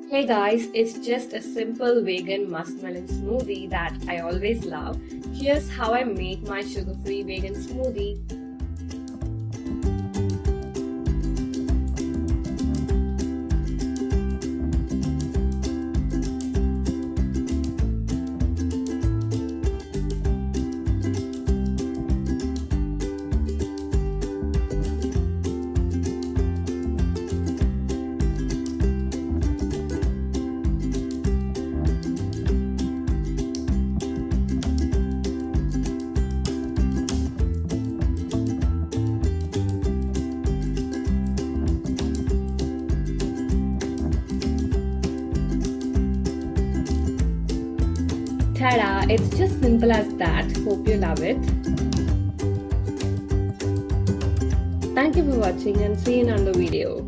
Hey guys, it's just a simple vegan musk melon smoothie that I always love. Here's how I make my sugar-free vegan smoothie. Ta-da! It's just simple as that. Hope you love it. Thank you for watching and see you in another video.